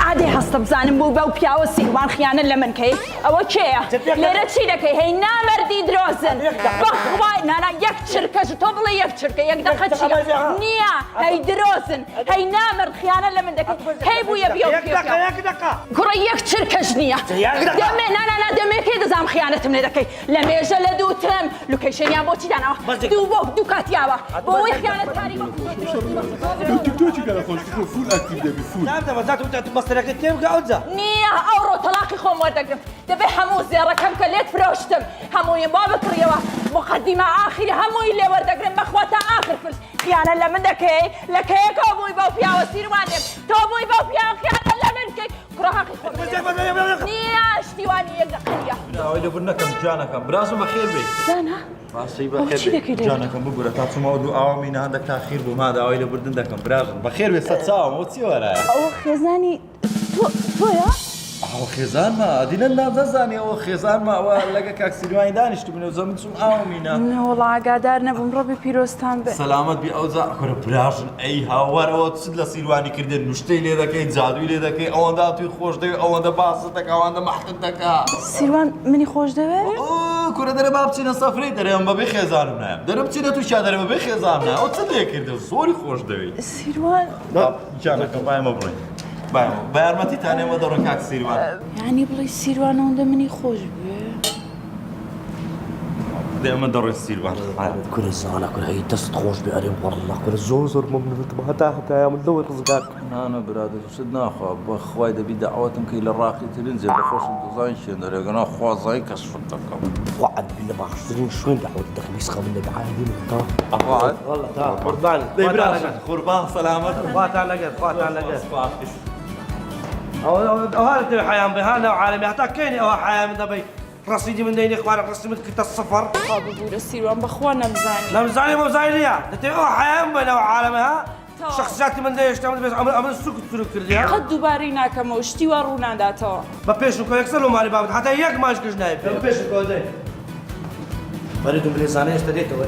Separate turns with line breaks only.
عادي هەستە بزانم بوو بەو پیاوە سیروان خیانە لە من کەی ئەوە کێیە لێرە چی دەکەی هەی نامەردی درۆزن بەخوای نانا یەک چرکەش تۆ بڵێ یەک چرکە یەک دەقە چیە نییە هەی درۆزن هەی نامرد خیانە لە من دەکەی هەی بوویە بیا کوڕە یەک چرکەش نییە دەمێ نانا دەمێ کێ دەزانم خیانەتم لێ دەکەی لە مێژە لە دووتم لوکیشنیان بۆچی داناوە دوو بۆ دوو کاتیاوە بۆ ئەوەی خیانەتکاری
تیکتۆکی گەلە خۆش فول ئاکتیڤ دەبی فول
مەسەرەکەت تێ بگە ئەوجا
نییە ئەوڕۆ تەلاقی خۆم وەردەگرم دەبێ هەموو زێڕەکەم کە لێت فرۆشتم هەمووی با بکڕیەوە مقدمە ئاخری هەمووی لێ وەردەگرم بەخوا تا ئاخر فرس خیانە لە من دەکەی لە کەیەکەوە بووی بەو پیاوە سیروانێم تۆ بووی بەو پیاوە خیانە لە من کەی کوڕە حەقی خۆم نییە شتیوانی یەک دەقەیە
ئەوەی لەبوور نەکەم جانەکەم برازم بەخێر بێ
زانە
باسی بەخێر جانەکەم بگورە تا چوومەوە دوو ئاوامی هەندێک تاخیر بوو مادا ئەوەی لەبوردن دەکەم برازم بەخێر بێ سەد چاوم بۆ چی وەرایە
ئەوە خێزانی تۆیە؟
ئەوە خێزانمە ئەدینە نازەزانی ئەوە خێزانمە ئەوە لەگە کاک سیروانی دانیشت بوونە زەمن چوم ئاوامینە
وەڵا ئاگادار نەبووم ڕۆبی پیرۆستان بێ
سەلامەت بی ئەوجا کورە براژن ئەی هاوارەوە چت لە سیروانی کردێن نوشتەی لێ دەکەی جادووی لێ دەکەی ئەوەندا توی خۆش دەوێت ئەوەندە باست دەکە ئەوەندە مەحقت دەکا
سیروان منی خۆش دەوێت؟
کورە دەرە با بچینە سەفرەی دەرێم بەبێ خێزانم نایم دەرە بچینە تووشا دەرە بەبێ خێزانم نایم ئەو چ لێ کردە زۆری خۆش دەوێت
سیروان
جانەکەم بایمە بڕۆین بە یارمەتی تانێمە دەڕۆ کاک سیروان
یعنی بڵێ سیروان ئەوەندە منی خۆش بێ
دێمە دەڕۆی سیروان
کورە زانە کورە هەی دەست خۆش بێ ئەرێ وەڕڵا کورە زۆر مەمنونتم هەتا من لەوەی ڕزگار
نانە برادر شت ناخوا بە خوای دەبی داوەتم کەی لە ڕاقی ترین جێ بەخۆشم دەزانین شوێنەرێگەنا خوازایی کەسفت دەکەم
وعد لە باشترین شوێن داوەت دەخمیس خەمن لە عادی تا
ئەوات
تا قوربان
دەی برادر قوربان سەلامەت
خواتان لەگەر ئەوە دەوێ حیان بێ هانە عالەمی هەتا کەینی ئەوە حیان من دەبەی ڕەسیدی من دەینی خوارە ڕستی من کردە سەفەر
ببوورە سیروان بەخوا نەمزانی
نەمزانی مەمزانی نییە دەتێ ئەوە حیان بێنەوە عالەمە ها شخصیاتی من دەیشتا من دەبێت ئەمن سوکت کردی ها
قەت دووبارەی ناکەمەوە شتیوە ڕووناداتەوە
بە پێش و کۆ یەکسەر ومانی بابەت هەتا یەک ماش گشت نایە پێش و کۆ دەی بەری دوو بلێزانە هێشتا دێتەوە